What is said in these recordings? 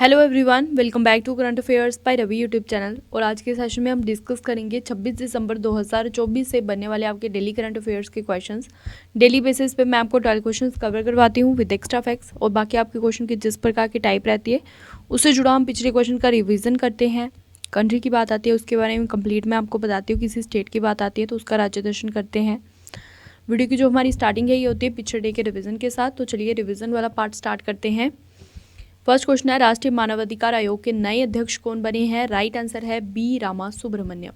Hello everyone, welcome back to current affairs by Ravi YouTube channel. और आज के session में हम डिस्कस करेंगे 26 दिसंबर 2024 से बनने वाले आपके डेली करंट अफेयर्स के क्वेश्चंस। डेली बेसिस पे मैं आपको 12 क्वेश्चंस कवर करवाती हूँ विद एक्स्ट्रा फैक्ट्स, और बाकी आपके क्वेश्चन की जिस प्रकार की टाइप रहती है उससे जुड़ा हम पिछले क्वेश्चन का रिविजन करते हैं। कंट्री की बात आती है उसके बारे में कंप्लीट मैं आपको बताती हूँ। किसी स्टेट की बात आती है तो उसका राज्य दर्शन करते हैं। वीडियो की जो हमारी स्टार्टिंग है ये होती है पिछले डे के रिविजन के साथ। तो चलिए रिविजन वाला पार्ट स्टार्ट करते हैं। फर्स्ट क्वेश्चन है, राष्ट्रीय मानवाधिकार आयोग के नए अध्यक्ष कौन बने हैं? राइट आंसर है बी रामा सुब्रमण्यम।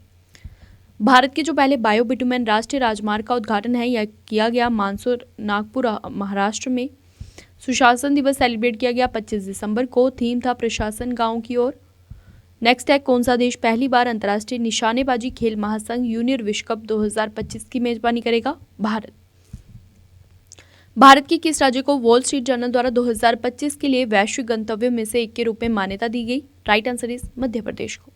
भारत के जो पहले बायोबिटुमेन राष्ट्रीय राजमार्ग का उद्घाटन है यह किया गया मानसूर नागपुर महाराष्ट्र में। सुशासन दिवस सेलिब्रेट किया गया 25 दिसंबर को। थीम था प्रशासन गांव की ओर। नेक्स्ट है, कौन सा देश पहली बार अंतर्राष्ट्रीय निशानेबाजी खेल महासंघ जूनियर विश्व कप 2025 की मेजबानी करेगा? भारत। भारत के किस राज्य को वॉल स्ट्रीट जर्नल द्वारा 2025 के लिए वैश्विक गंतव्य में से एक के रूप में मान्यता दी गई? Right answer is Madhya Pradesh को।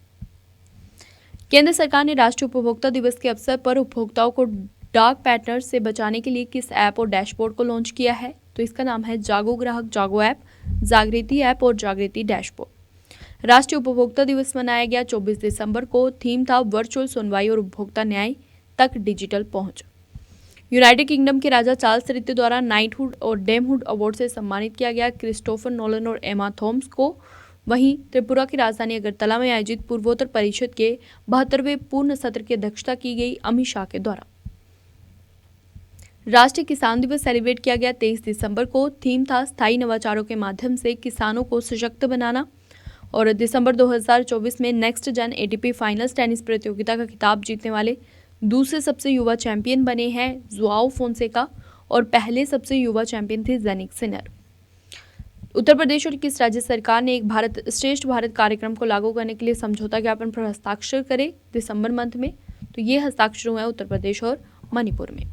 केंद्र सरकार ने राष्ट्रीय उपभोक्ता दिवस के अवसर पर उपभोक्ताओं को डार्क पैटर्न से बचाने के लिए किस ऐप और डैशबोर्ड को लॉन्च किया है? तो इसका नाम है जागो ग्राहक जागो ऐप, जागृति ऐप और जागृति डैशबोर्ड। राष्ट्रीय उपभोक्ता दिवस मनाया गया 24 दिसंबर को। थीम था वर्चुअल सुनवाई और उपभोक्ता न्याय तक डिजिटल पहुंच। यूनाइटेड किंगडम के राजा चार्ल्स तृतीय द्वारा नाइटहुड और डेमहुड अवार्ड से सम्मानित किया गया क्रिस्टोफर नोलन और एमा थॉम्स को। वहीं त्रिपुरा की राजधानी अगरतला में आयोजित पूर्वोत्तर परिषद के 72वें पूर्ण सत्र की अध्यक्षता की गई अमित शाह के द्वारा। राष्ट्रीय किसान दिवस सेलिब्रेट किया गया 23 दिसंबर को। थीम था स्थायी नवाचारों के माध्यम से किसानों को सशक्त बनाना। और दिसंबर 2024 में Next Gen ATP Finals tennis प्रतियोगिता का खिताब जीतने वाले दूसरे सबसे युवा चैंपियन बने हैं जुआओ फोंसेका, और पहले सबसे युवा चैंपियन थे जेनिक सिनर। उत्तर प्रदेश और किस राज्य सरकार ने एक भारत श्रेष्ठ भारत कार्यक्रम को लागू करने के लिए समझौता ज्ञापन पर हस्ताक्षर करे दिसंबर मंथ में? तो ये हस्ताक्षर हुआ है उत्तर प्रदेश और मणिपुर में।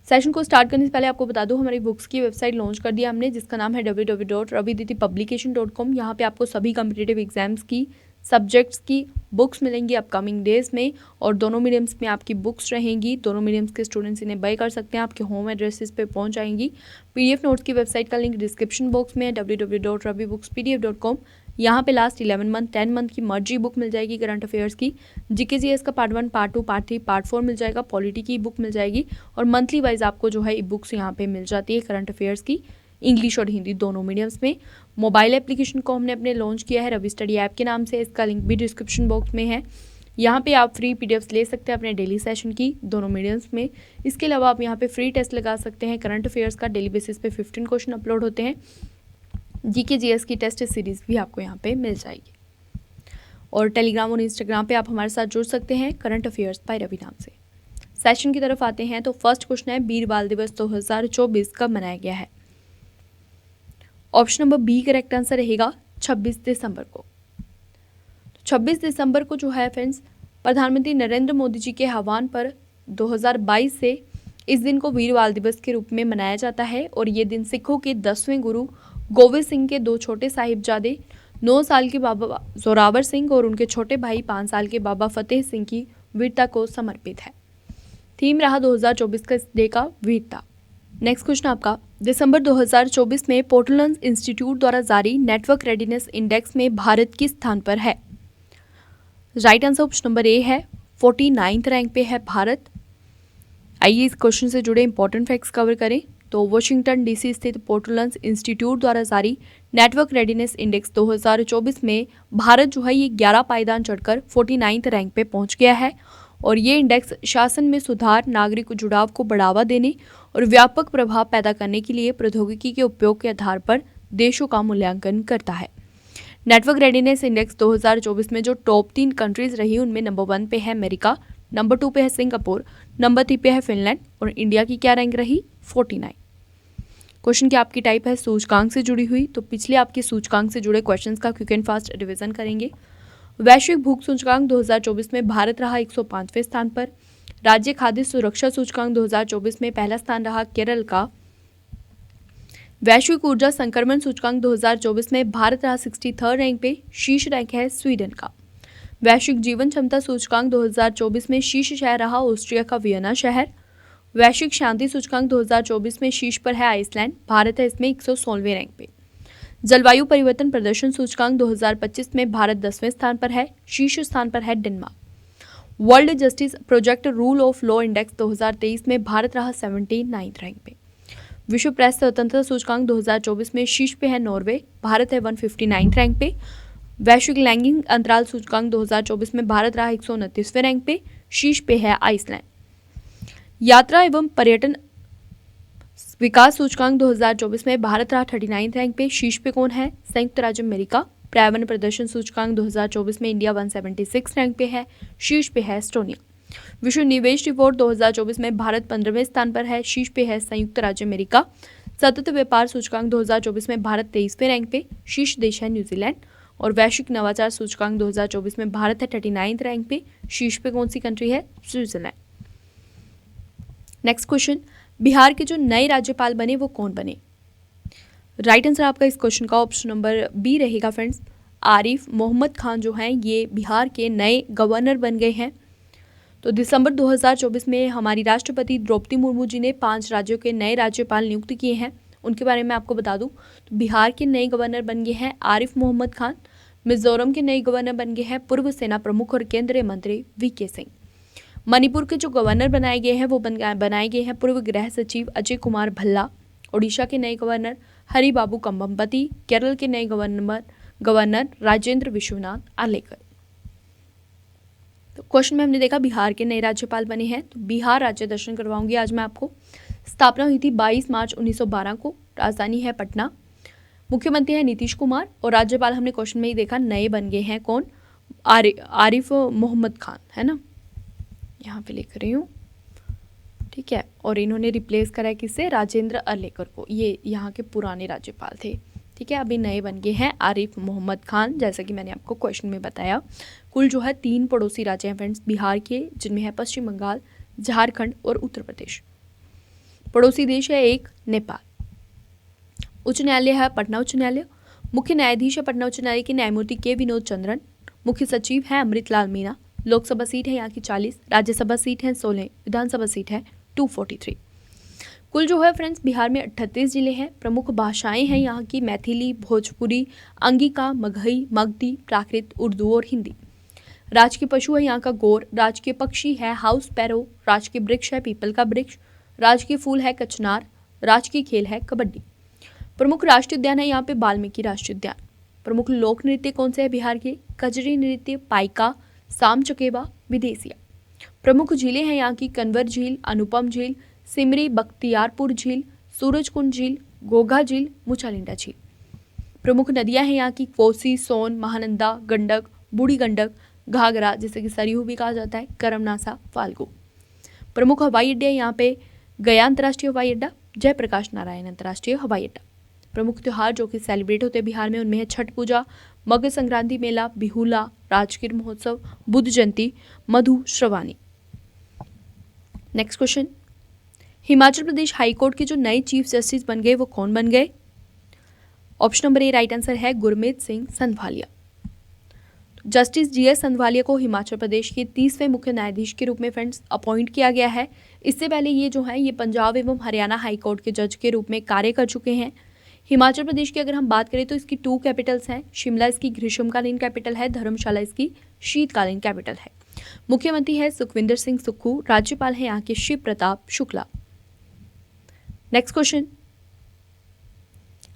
सेशन को स्टार्ट करने से पहले आपको बता दूं, हमारी बुक्स की वेबसाइट लॉन्च कर दिया हमने जिसका नाम है www.raviditipublication.com। यहाँ पे आपको सभी कॉम्पिटिटिव एग्जाम्स की सब्जेक्ट्स की बुक्स मिलेंगी अपकमिंग डेज में, और दोनों मीडियम्स में आपकी बुक्स रहेंगी। दोनों मीडियम्स के स्टूडेंट्स इन्हें बाय कर सकते हैं, आपके होम एड्रेसेस पे पहुंच जाएंगी। पीडीएफ नोट्स की वेबसाइट का लिंक डिस्क्रिप्शन बॉक्स में है www.ravibookspdf.com। यहाँ पे लास्ट 11 मंथ 10 मंथ की मर्जी बुक मिल जाएगी करंट अफेयर्स की। जीके जीएस का पार्ट 1 पार्ट 2 पार्ट 3 पार्ट 4 मिल जाएगा। पॉलिटी की बुक मिल जाएगी, और मंथली वाइज आपको जो है ई बुक्स यहाँ पे मिल जाती है करंट अफेयर्स की, इंग्लिश और हिंदी दोनों मीडियम्स में। मोबाइल एप्लीकेशन को हमने अपने लॉन्च किया है रवि स्टडी ऐप के नाम से, इसका लिंक भी डिस्क्रिप्शन बॉक्स में है। यहाँ पे आप फ्री पीडीएफ्स ले सकते हैं अपने डेली सेशन की दोनों मीडियम्स में। इसके अलावा आप यहाँ पे फ्री टेस्ट लगा सकते हैं करंट अफेयर्स का। डेली बेसिस पे 15 क्वेश्चन अपलोड होते हैं। जीके जीएस की टेस्ट सीरीज भी आपको यहाँ पे मिल जाएगी। और टेलीग्राम और इंस्टाग्राम पे आप हमारे साथ जुड़ सकते हैं करंट अफेयर्स बाय रवि नाम से। सेशन की तरफ आते हैं तो फर्स्ट क्वेश्चन है, वीर बाल दिवस 2024 कब मनाया गया है? Option number B correct answer रहेगा 26 दिसंबर को। 26 दिसंबर को जो है फ्रेंड्स, प्रधानमंत्री नरेंद्र मोदी जी के आह्वान पर 2022 से इस दिन को वीर बाल दिवस के रूप में मनाया जाता है। और ये दिन सिखों के 10वें गुरु गोविंद सिंह के 2 छोटे साहिबजादे 9 साल के बाबा जोरावर सिंह और उनके छोटे भाई 5 साल के बाबा फतेह सिंह की वीरता को समर्पित है। थीम रहा 2024 का इस डे का वीरता। नेक्स्ट क्वेश्चन आपका, दिसंबर 2024 में पोर्टलैंड इंस्टीट्यूट द्वारा जारी नेटवर्क रेडीनेस इंडेक्स में भारत किस स्थान पर है? Right answer option number A है 49th रैंक पे है भारत। आइए इस क्वेश्चन से जुड़े इंपॉर्टेंट फैक्ट्स कवर करें। तो वाशिंगटन डीसी स्थित पोर्टलैंड इंस्टीट्यूट द्वारा जारी नेटवर्क रेडीनेस इंडेक्स 2024 में भारत जो है ये 11 पायदान चढ़कर 49th रैंक पे पहुंच गया है। और ये इंडेक्स शासन में सुधार, नागरिक जुड़ाव को बढ़ावा देने और व्यापक प्रभाव पैदा करने के लिए प्रौद्योगिकी के उपयोग के आधार पर देशों का मूल्यांकन करता है। नेटवर्क रेडीनेस इंडेक्स 2024 में जो टॉप 3 कंट्रीज रही उनमें नंबर 1 पे है अमेरिका, नंबर 2 पे है सिंगापुर, नंबर 3 पे है फिनलैंड, और इंडिया की क्या रैंक रही? 49। क्वेश्चन की आपकी टाइप है सूचकांक से जुड़ी हुई। तो पिछले आपके सूचकांक से जुड़े क्वेश्चंस का क्विक एंड फास्ट रिवीजन करेंगे। वैश्विक भूख सूचकांक 2024 में भारत रहा 105वें स्थान पर। राज्य खाद्य सुरक्षा सूचकांक 2024 में पहला स्थान रहा केरल का। वैश्विक ऊर्जा संक्रमण सूचकांक 2024 में भारत रहा 63rd रैंक पे, शीर्ष रैंक है स्वीडन का। वैश्विक जीवन क्षमता सूचकांक 2024 में शीर्ष शहर रहा ऑस्ट्रिया का वियना शहर। वैश्विक शांति सूचकांक 2024 में शीर्ष पर है आइसलैंड, भारत है इसमें 116वें रैंक पे। जलवायु परिवर्तन प्रदर्शन सूचकांक 2025 में भारत 10वें स्थान पर है, शीर्ष स्थान पर है Denmark. World justice project rule of law index 2023 में भारत रहा 79 रैंक पे। विश्व प्रेस स्वतंत्रता सूचकांक 2024 में शीर्ष पे है नॉर्वे, भारत है 159 रैंक पे। वैश्विक लैंगिक अंतराल सूचकांक 2024 में भारत रहा 129वें रैंक पे, शीर्ष पे है आइसलैंड। यात्रा एवं पर्यटन विकास सूचकांक 2024 में भारत रहा 39 रैंक पे, शीर्ष पे कौन है? संयुक्त राज्य अमेरिका। पर्यावरण प्रदर्शन सूचकांक 2024 में इंडिया 176 रैंक पे है, शीर्ष पे है एस्टोनिया। विश्व निवेश रिपोर्ट 2024 में भारत 15वें स्थान पर है, शीर्ष पे है संयुक्त राज्य अमेरिका। सतत व्यापार सूचकांक 2024 में भारत 23वें रैंक पे, शीर्ष देश है न्यूजीलैंड। और वैश्विक नवाचार सूचकांक 2024 में भारत है 39 रैंक पे, शीर्ष पे कौन सी कंट्री है? स्विट्जरलैंड। नेक्स्ट क्वेश्चन, बिहार के जो नए राज्यपाल बने वो कौन बने? राइट आंसर आपका इस क्वेश्चन का ऑप्शन नंबर बी रहेगा फ्रेंड्स। आरिफ मोहम्मद खान जो हैं ये बिहार के नए गवर्नर बन गए हैं। तो दिसंबर 2024 में हमारी राष्ट्रपति द्रौपदी मुर्मू जी ने 5 राज्यों के नए राज्यपाल नियुक्त किए हैं। उनके बारे में आपको बता दूं तो बिहार के नए गवर्नर बन गए हैं आरिफ मोहम्मद खान। मिजोरम के नए गवर्नर बन गए हैं पूर्व सेना प्रमुख और केंद्रीय मंत्री वीके सिंह। मणिपुर के जो गवर्नर बनाए गए हैं वो बनाए गए हैं पूर्व गृह सचिव अजय कुमार भल्ला। ओडिशा के नए गवर्नर हरिबाबू कंबम्पति। केरल के नए गवर्नर राजेंद्र विश्वनाथ आलेकर। तो क्वेश्चन में हमने देखा बिहार के नए राज्यपाल बने हैं। तो बिहार राज्य दर्शन करवाऊंगी आज मैं आपको। स्थापना हुई थी 22 मार्च 1912 को। राजधानी है पटना। मुख्यमंत्री है नीतीश कुमार और राज्यपाल हमने क्वेश्चन में ही देखा नए बन गए हैं कौन? आरिफ मोहम्मद खान, है ना, यहाँ पे लिख रही हूँ, ठीक है। और इन्होंने रिप्लेस करा है किससे? राजेंद्र अलेकर को। ये यहाँ के पुराने राज्यपाल थे, ठीक है। अभी नए बन गए हैं आरिफ मोहम्मद खान, जैसा कि मैंने आपको क्वेश्चन में बताया। कुल जो है 3 पड़ोसी राज्य हैं फ्रेंड्स बिहार के, जिनमें है पश्चिम बंगाल, झारखंड और उत्तर प्रदेश। पड़ोसी देश है एक नेपाल। उच्च न्यायालय है पटना उच्च न्यायालय। मुख्य न्यायाधीश है पटना उच्च न्यायालय के न्यायमूर्ति के विनोद चंद्रन। मुख्य सचिव है अमृतलाल मीणा। लोकसभा सीट है यहाँ की 40, राज्यसभा सीट है 16, विधानसभा सीट है 243। कुल जो है फ्रेंड्स बिहार में 38 जिले हैं। प्रमुख भाषाएं हैं यहाँ की मैथिली, भोजपुरी, अंगिका, मगही, मगधी, प्राकृत, उर्दू और हिंदी। राजकीय पशु है यहाँ का गोर। राजकीय पक्षी है हाउस पैरो। राजकीय वृक्ष है पीपल का वृक्ष। राजकीय फूल है कचनार। राजकीय खेल है कबड्डी। प्रमुख राष्ट्रीय उद्यान है यहाँ पे वाल्मीकि राष्ट्रीय उद्यान। प्रमुख लोक नृत्य कौन से है बिहार के? कजरी नृत्य, पाइका, साम चकेबा, विदेसिया। प्रमुख झीलें हैं यहाँ की कन्वर झील, अनुपम झील, सिमरी, बख्तियारपुर झील, सूरजकुंड झील, घोघा झील, मुचालिंडा झील। प्रमुख नदियां हैं यहाँ की कोसी, सोन, महानंदा, गंडक, बूढ़ी गंडक, घाघरा जिसे कि सरयू भी कहा जाता है, करमनासा, फाल्गु। प्रमुख हवाई अड्डे यहाँ पे गया अंतर्राष्ट्रीय हवाई अड्डा, जयप्रकाश नारायण अंतर्राष्ट्रीय हवाई अड्डा। प्रमुख त्यौहार जो कि सेलिब्रेट होते हैं बिहार में उनमें है छठ पूजा, मकर संक्रांति मेला, बिहुला, राजगीर महोत्सव, बुद्ध जयंती, मधु श्रवाणी। Next question, Himachal Pradesh high court के जो नए चीफ जस्टिस बन गए वो कौन बन गए? Option number A right answer है गुरमीत सिंह संधवालिया। जस्टिस जीएस संधवालिया को हिमाचल प्रदेश के 30वें मुख्य न्यायाधीश के रूप में फ्रेंड्स अपॉइंट किया गया है। इससे पहले ये जो है ये पंजाब एवं हरियाणा हाईकोर्ट के जज के रूप में कार्य कर चुके हैं। हिमाचल प्रदेश की अगर हम बात करें तो इसकी 2 कैपिटल्स हैं। शिमला इसकी ग्रीष्मकालीन कैपिटल है, धर्मशाला इसकी शीतकालीन कैपिटल है। मुख्यमंत्री है सुखविंदर सिंह सुक्खू। राज्यपाल है यहाँ के शिव प्रताप शुक्ला। नेक्स्ट क्वेश्चन,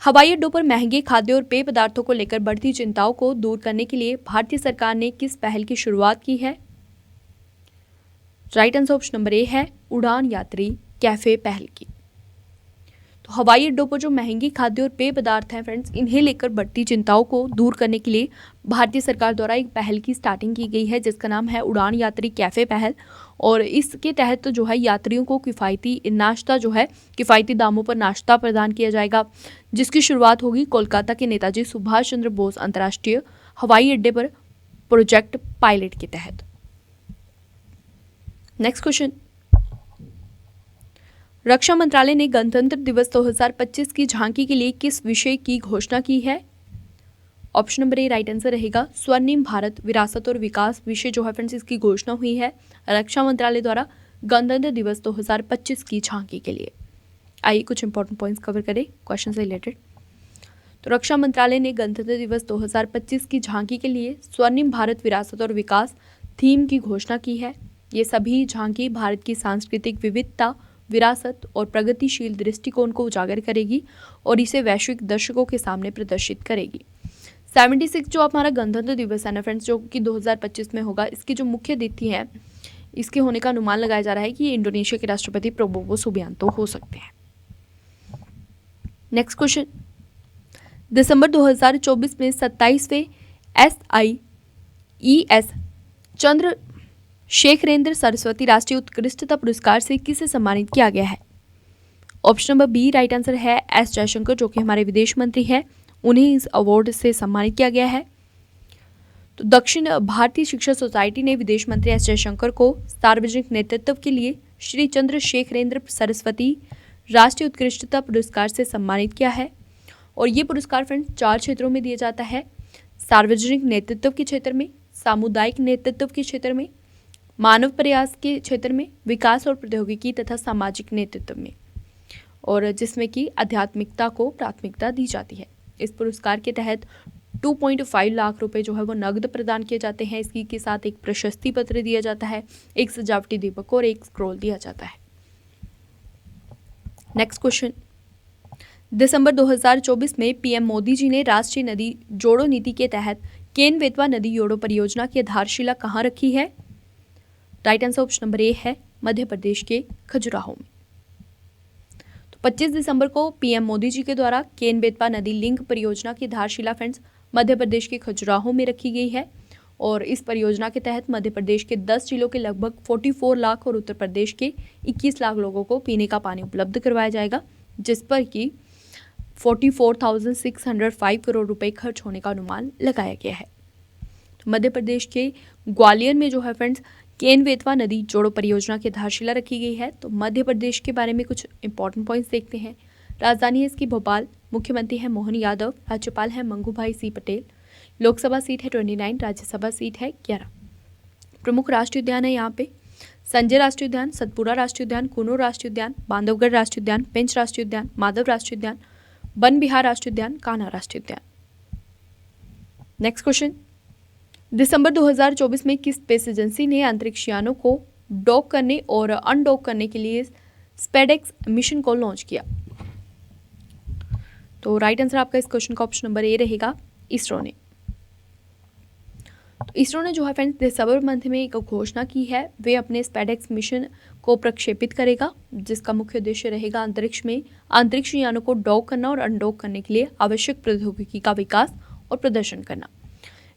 हवाई अड्डों पर महंगे खाद्य और पेय पदार्थों को लेकर बढ़ती चिंताओं को दूर करने के लिए भारतीय सरकार ने किस पहल की शुरुआत की है? Right answer option number A है उड़ान यात्री कैफे पहल की। तो हवाई अड्डों पर जो महंगी खाद्य और पेय पदार्थ हैं फ्रेंड्स, इन्हें लेकर बढ़ती चिंताओं को दूर करने के लिए भारतीय सरकार द्वारा एक पहल की स्टार्टिंग की गई है जिसका नाम है उड़ान यात्री कैफे पहल। और इसके तहत जो है यात्रियों को किफ़ायती नाश्ता जो है किफ़ायती दामों पर नाश्ता प्रदान किया जाएगा, जिसकी शुरुआत होगी कोलकाता के नेताजी सुभाष चंद्र बोस अंतर्राष्ट्रीय हवाई अड्डे पर प्रोजेक्ट पायलट के तहत। नेक्स्ट क्वेश्चन, रक्षा मंत्रालय ने गणतंत्र दिवस 2025 की झांकी के लिए किस विषय की घोषणा की है? Option number A right answer रहेगा स्वर्णिम भारत विरासत और विकास विषय जो है फ्रेंड्स इसकी घोषणा हुई है रक्षा मंत्रालय द्वारा गणतंत्र दिवस 2025 की झांकी के लिए। आइए कुछ इंपॉर्टेंट पॉइंट्स कवर करें क्वेश्चन से रिलेटेड। तो रक्षा मंत्रालय ने गणतंत्र दिवस 2025 की झांकी के लिए स्वर्णिम भारत विरासत और विकास थीम की घोषणा की है। ये सभी झांकी भारत की सांस्कृतिक विविधता, विरासत और प्रगतिशील दृष्टिकोण को उजागर करेगी और इसे वैश्विक दर्शकों के सामने प्रदर्शित करेगी। 76 जो हमारा गणतंत्र दिवस है ना फ्रेंड्स, जो कि 2025 में होगा, इसकी जो मुख्य अतिथि है, इसके होने का अनुमान लगाया जा रहा है कि ये इंडोनेशिया के राष्ट्रपति प्रबोवो सुबियांतो हो सकते हैं। नेक्स्ट क्वेश्चन, दिसंबर 2024 में 27वें SIES चंद्रशेखरेंद्र सरस्वती राष्ट्रीय उत्कृष्टता पुरस्कार से किसे सम्मानित किया गया है? Option number B right answer है एस जयशंकर, जो कि हमारे विदेश मंत्री हैं, उन्हें इस अवार्ड से सम्मानित किया गया है। तो दक्षिण भारतीय शिक्षा सोसाइटी ने विदेश मंत्री एस जयशंकर को सार्वजनिक नेतृत्व के लिए श्री चंद्रशेखरेंद्र सरस्वती राष्ट्रीय उत्कृष्टता पुरस्कार से सम्मानित किया है। और ये पुरस्कार फ्रेंड्स 4 क्षेत्रों में दिया जाता है: सार्वजनिक नेतृत्व के क्षेत्र में, सामुदायिक नेतृत्व के क्षेत्र में, मानव प्रयास के क्षेत्र में, विकास और प्रौद्योगिकी तथा सामाजिक नेतृत्व में, और जिसमें कि आध्यात्मिकता को प्राथमिकता दी जाती है। इस पुरस्कार के तहत 2.5 लाख रुपए जो है वो नगद प्रदान किए जाते हैं। इसकी के साथ एक प्रशस्ति पत्र दिया जाता है, एक सजावटी दीपक और एक स्क्रॉल दिया जाता है। नेक्स्ट क्वेश्चन, दिसंबर 2024 में पीएम मोदी जी ने राष्ट्रीय नदी जोड़ो नीति के तहत केन बेतवा नदी जोड़ो परियोजना की आधारशिला कहाँ रखी है? Right answer option number A है मध्य प्रदेश के खजुराहो में। 25 दिसंबर को पीएम मोदी जी के द्वारा केन बेतवा नदी लिंक परियोजना की आधारशिला फ्रेंड्स मध्य प्रदेश के खजुराहो में रखी गई है। और इस परियोजना के तहत मध्य प्रदेश के 10 जिलों के लगभग 44 लाख और उत्तर प्रदेश के 21 लाख लोगों को पीने का पानी उपलब्ध करवाया जाएगा, जिस पर कि 44,605 करोड़ रुपए खर्च होने का अनुमान लगाया गया है। मध्य प्रदेश के ग्वालियर में जो है फ्रेंड्स केन बेतवा नदी जोड़ो परियोजना की आधारशिला रखी गई है। तो मध्य प्रदेश के बारे में कुछ इंपॉर्टेंट पॉइंट्स देखते हैं। राजधानी है इसकी भोपाल, मुख्यमंत्री है मोहन यादव, राज्यपाल है मंगूभाई सी पटेल, लोकसभा सीट है 29, राज्यसभा सीट है 11। प्रमुख राष्ट्रीय उद्यान है यहाँ पे संजय राष्ट्रीय उद्यान, सतपुरा राष्ट्रीय उद्यान, कुनो राष्ट्रीय उद्यान, बांधवगढ़ राष्ट्रीय उद्यान, पेंच राष्ट्रीय उद्यान, माधव राष्ट्रीय उद्यान, वन विहार राष्ट्रीय उद्यान, कान्हा राष्ट्रीय उद्यान। नेक्स्ट क्वेश्चन, दिसंबर 2024 में किस स्पेस एजेंसी ने अंतरिक्ष यानों को डॉक करने और अनडॉक करने के लिए स्पेडेक्स मिशन को लॉन्च किया? तो राइट आंसर आपका इस क्वेश्चन का ऑप्शन नंबर ए रहेगा, इसरो ने। तो इसरो ने जो है फ्रेंड्स दिसंबर मंथ में एक घोषणा की है, वे अपने स्पेडेक्स मिशन को प्रक्षेपित करेगा, जिसका मुख्य उद्देश्य रहेगा अंतरिक्ष में अंतरिक्ष यानों को डॉक करना और अनडॉक करने के लिए आवश्यक प्रौद्योगिकी का विकास और प्रदर्शन करना।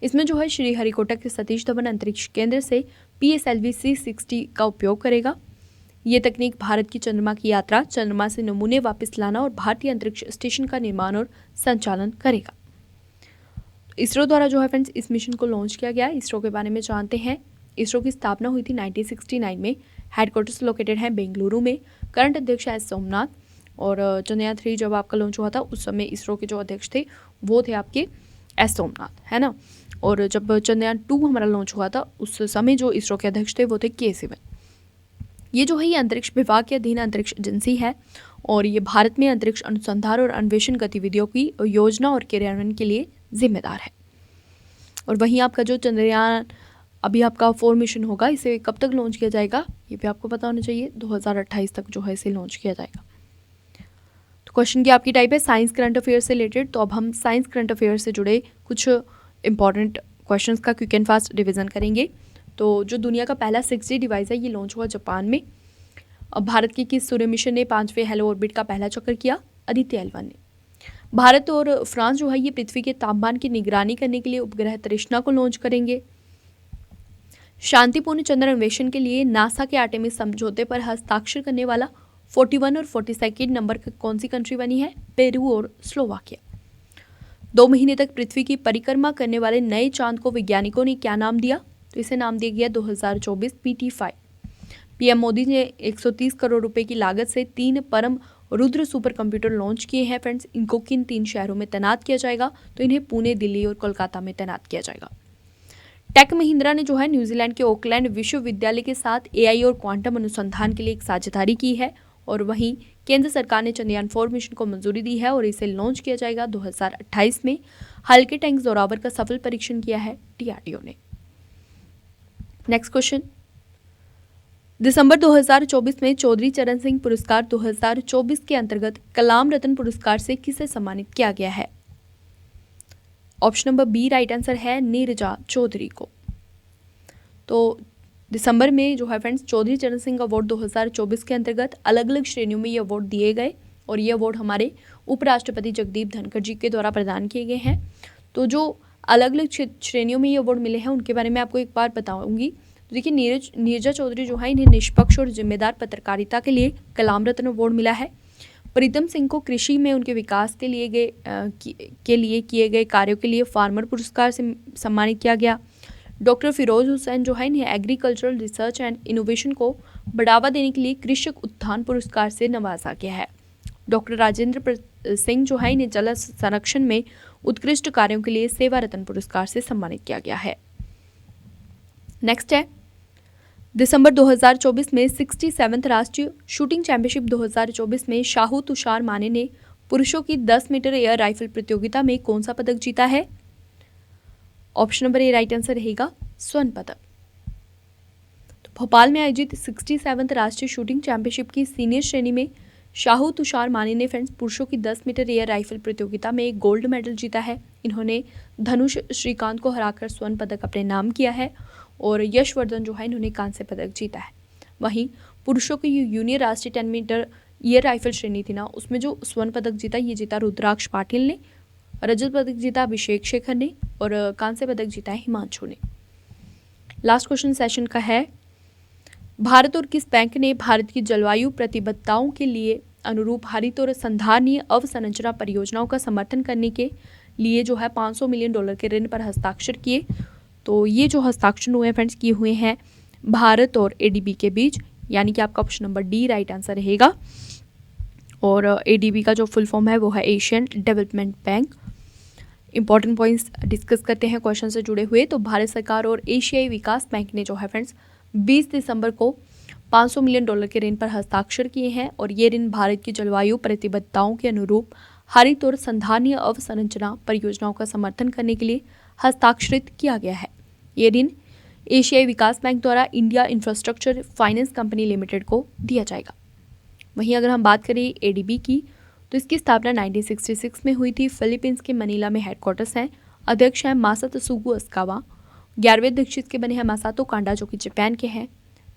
इसमें जो है श्रीहरिकोटा के सतीश धवन अंतरिक्ष केंद्र से PSLV C60 का उपयोग करेगा। ये तकनीक भारत की चंद्रमा की यात्रा, चंद्रमा से नमूने वापस लाना और भारतीय अंतरिक्ष स्टेशन का निर्माण और संचालन करेगा। इसरो द्वारा जो है फ्रेंड्स इस मिशन को लॉन्च किया गया। इसरो के बारे में जानते हैं। इसरो की स्थापना हुई थी 1969 में। हेडक्वार्टर्स लोकेटेड है बेंगलुरु में। करंट अध्यक्ष है सोमनाथ। और चंद्रयान 3 जब आपका लॉन्च हुआ था उस समय इसरो के जो अध्यक्ष थे वो थे आपके एस सोमनाथ, है ना। और जब चंद्रयान 2 हमारा लॉन्च हुआ था उस समय जो इसरो के अध्यक्ष थे वो थे के सिवन। ये जो है ये अंतरिक्ष विभाग के अधीन अंतरिक्ष एजेंसी है और ये भारत में अंतरिक्ष अनुसंधान और अन्वेषण गतिविधियों की योजना और क्रियान्वयन के लिए जिम्मेदार है। और वहीं आपका जो चंद्रयान अभी आपका 4 मिशन होगा, इसे कब तक लॉन्च किया जाएगा ये भी आपको पता होना चाहिए। 2028 तक जो है इसे लॉन्च किया जाएगा। तो क्वेश्चन की आपकी टाइप है साइंस करंट अफेयर से रिलेटेड। तो अब हम साइंस करंट अफेयर से जुड़े कुछ इंपॉर्टेंट क्वेश्चंस का क्विक एंड फास्ट रिवीजन करेंगे। तो जो दुनिया का पहला 6G डिवाइस है ये लॉन्च हुआ जापान में। अब भारत के किस सूर्य मिशन ने 5वें हेलो ऑर्बिट का पहला चक्कर किया? आदित्य L1 ने। भारत और फ्रांस जो है ये पृथ्वी के तापमान की निगरानी करने के लिए उपग्रह तृष्णा को लॉन्च करेंगे। शांतिपूर्ण चंद्र अन्वेषण के लिए नासा के आर्टेमिस समझौते पर हस्ताक्षर करने वाला 41 और 42 नंबर की कौन सी कंट्री बनी है? पेरू और स्लोवाकिया। 2 महीने तक पृथ्वी की परिक्रमा करने वाले नए चांद को वैज्ञानिकों ने क्या नाम दिया? तो इसे नाम दिया गया 2024 PT5। पीएम मोदी ने 130 करोड़ रुपए की लागत से 3 परम रुद्र सुपर कंप्यूटर लॉन्च किए हैं फ्रेंड्स। इनको किन 3 शहरों में तैनात किया जाएगा? तो इन्हें पुणे, दिल्ली और कोलकाता में तैनात किया जाएगा। टेक महिंद्रा ने जो है न्यूजीलैंड के ऑकलैंड विश्वविद्यालय के साथ AI और क्वांटम अनुसंधान के लिए एक साझेदारी की है और वहीं केंद्र सरकार ने चंद्रयान 4 मिशन को मंजूरी दी है और इसे लॉन्च किया जाएगा 2028 में। हल्के टैंक जोरावर का सफल परीक्षण किया है DRDO ने। नेक्स्ट क्वेश्चन, दिसंबर 2024 में चौधरी चरण सिंह पुरस्कार 2024 के अंतर्गत कलाम रत्न पुरस्कार से किसे सम्मानित किया गया है? Option number B right answer है नीरजा चौधरी को। तो दिसंबर में जो है फ्रेंड्स चौधरी चरण सिंह अवार्ड 2024 के अंतर्गत अलग अलग श्रेणियों में ये अवार्ड दिए गए और ये अवार्ड हमारे उपराष्ट्रपति जगदीप धनखड़ जी के द्वारा प्रदान किए गए हैं। तो जो अलग अलग श्रेणियों में ये अवार्ड मिले हैं उनके बारे में आपको एक बार बताऊंगी। तो देखिए नीरजा चौधरी जो है इन्हें निष्पक्ष और जिम्मेदार पत्रकारिता के लिए कलाम रत्न अवार्ड मिला है। प्रीतम सिंह को कृषि में उनके विकास के लिए किए गए कार्यों के लिए फार्मर पुरस्कार से सम्मानित किया गया। डॉक्टर फिरोज हुसैन जो है इन्हें एग्रीकल्चरल रिसर्च एंड इनोवेशन को बढ़ावा देने के लिए कृषक उत्थान पुरस्कार से नवाजा गया है। डॉक्टर राजेंद्र सिंह जो है इन्हें जल संरक्षण में उत्कृष्ट कार्यों के लिए सेवा रत्न पुरस्कार से सम्मानित किया गया है। नेक्स्ट है, दिसंबर 2024 में 67th राष्ट्रीय शूटिंग चैंपियनशिप 2024 में शाहू तुषार माने ने पुरुषों की 10 मीटर एयर राइफल प्रतियोगिता में कौन सा पदक जीता है? Option number A right answer रहेगा स्वर्ण पदक। तो भोपाल में आयोजित 67th राष्ट्रीय शूटिंग चैंपियनशिप की सीनियर श्रेणी में शाहू तुषार माने ने फ्रेंड्स पुरुषों की 10 मीटर एयर राइफल प्रतियोगिता में एक गोल्ड मेडल जीता है। इन्होंने धनुष श्रीकांत को हराकर स्वर्ण पदक अपने नाम किया है और यशवर्धन जो है इन्होंने कांस्य पदक जीता है। वहीं पुरुषों की जूनियर राष्ट्रीय 10 मीटर एयर राइफल श्रेणी थी ना, उसमें जो स्वर्ण पदक जीता ये जीता रुद्राक्ष पाटिल ने, रजत पदक जीता अभिषेक शेखर ने और कांस्य पदक जीता है हिमांशु ने। लास्ट क्वेश्चन सेशन का है, भारत और किस बैंक ने भारत की जलवायु प्रतिबद्धताओं के लिए अनुरूप हरित और संधारणीय अवसंरचना परियोजनाओं का समर्थन करने के लिए जो है $500 मिलियन के ऋण पर हस्ताक्षर किए? तो ये जो हस्ताक्षर हुए फ्रेंड्स किए हुए हैं भारत और ADB के बीच, यानी कि आपका option number D right answer रहेगा। और ADB का जो फुल फॉर्म है वो है Asian development bank. Important points discuss करते हैं क्वेश्चन से जुड़े हुए। तो भारत सरकार और एशियाई विकास बैंक ने जो है फ्रेंड्स 20 दिसंबर को $500 मिलियन के ऋण पर हस्ताक्षर किए हैं और ये ऋण भारत की जलवायु प्रतिबद्धताओं के अनुरूप हरित और संधारणीय अवसंरचना परियोजनाओं का समर्थन करने के लिए हस्ताक्षरित किया गया है। ये ऋण एशियाई विकास बैंक द्वारा India infrastructure finance company limited को दिया जाएगा। वहीं अगर हम बात करें ADB की, तो इसकी स्थापना 1966 में हुई थी। फिलीपींस के मनीला में हेडक्वार्टर्स हैं। अध्यक्ष हैं मासातसुगु अस्कावा। 11वें अध्यक्ष इसके बने हैं मासातो कांडा जो कि जापान के हैं।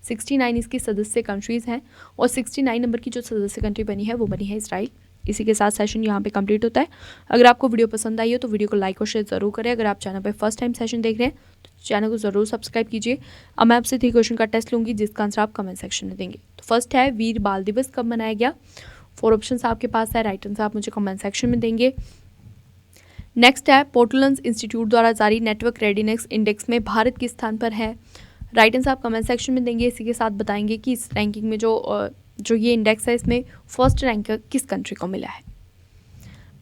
69 इसकी सदस्य कंट्रीज़ हैं और 69 नंबर की जो सदस्य कंट्री बनी है वो बनी है इसराइल। इसी के साथ सेशन यहाँ पे कंप्लीट होता है। अगर आपको वीडियो पसंद आई हो तो वीडियो को लाइक और शेयर जरूर करें। अगर आप चैनल पे फर्स्ट टाइम सेशन देख रहे हैं तो चैनल को जरूर सब्सक्राइब कीजिए। अब मैं आपसे 3 क्वेश्चन का टेस्ट लूँगी जिसका आंसर आप कमेंट सेक्शन में देंगे। तो फर्स्ट है, वीर बाल दिवस कब मनाया गया? 4 ऑप्शन आपके पास है, राइट आंसर आप मुझे कमेंट सेक्शन में देंगे। नेक्स्ट है, पोर्टलैंड इंस्टीट्यूट द्वारा जारी नेटवर्क रेडीनेस इंडेक्स में भारत किस स्थान पर है? राइट आंसर आप कमेंट सेक्शन में देंगे। इसी के साथ बताएंगे कि इस रैंकिंग में जो ये इंडेक्स है इसमें फर्स्ट रैंक किस कंट्री को मिला है।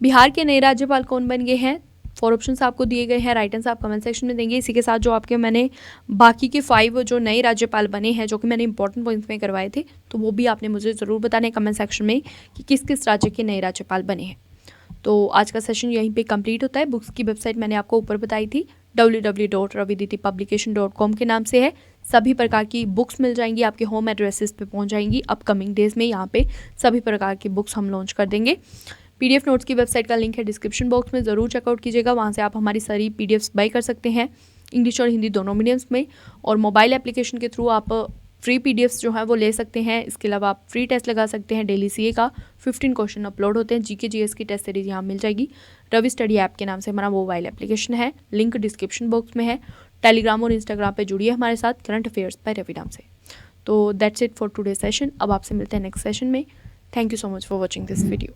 बिहार के नए राज्यपाल कौन बन गए हैं? 4 ऑप्शन आपको दिए गए हैं, राइट आंसर आप कमेंट सेक्शन में देंगे। इसी के साथ जो आपके मैंने बाकी के 5 जो नए राज्यपाल बने हैं जो कि मैंने इंपॉर्टेंट पॉइंट्स में करवाए थे तो वो भी आपने मुझे ज़रूर बताना है कमेंट सेक्शन में कि किस किस राज्य के नए राज्यपाल बने हैं। तो आज का सेशन यहीं पे कंप्लीट होता है। बुक्स की वेबसाइट मैंने आपको ऊपर बताई थी www.raviditipublication.com के नाम से है। सभी प्रकार की बुक्स मिल जाएंगी, आपके होम एड्रेसेस पे पहुंच जाएंगी। अपकमिंग डेज में यहाँ पे सभी प्रकार की बुक्स हम लॉन्च कर देंगे। PDF नोट्स की वेबसाइट का लिंक है डिस्क्रिप्शन बॉक्स में, ज़रूर चेकआउट कीजिएगा। वहाँ से आप हमारी सारी PDFs बाई कर सकते हैं इंग्लिश और हिंदी दोनों मीडियम्स में। और मोबाइल एप्लीकेशन के थ्रू आप फ्री PDFs जो है वो ले सकते हैं। इसके अलावा आप फ्री टेस्ट लगा सकते हैं। डेली CA का 15 क्वेश्चन अपलोड होते हैं। GK GS की टेस्ट सीरीज यहाँ मिल जाएगी। रवि स्टडी ऐप के नाम से हमारा मोबाइल एप्लीकेशन है, लिंक डिस्क्रिप्शन बॉक्स में है। टेलीग्राम और इंस्टाग्राम पे जुड़िए हमारे साथ, करंट अफेयर्स बाय रवि नाम से। तो that's it for today session. अब आपसे मिलते हैं नेक्स्ट सेशन में। Thank you so much for watching this video.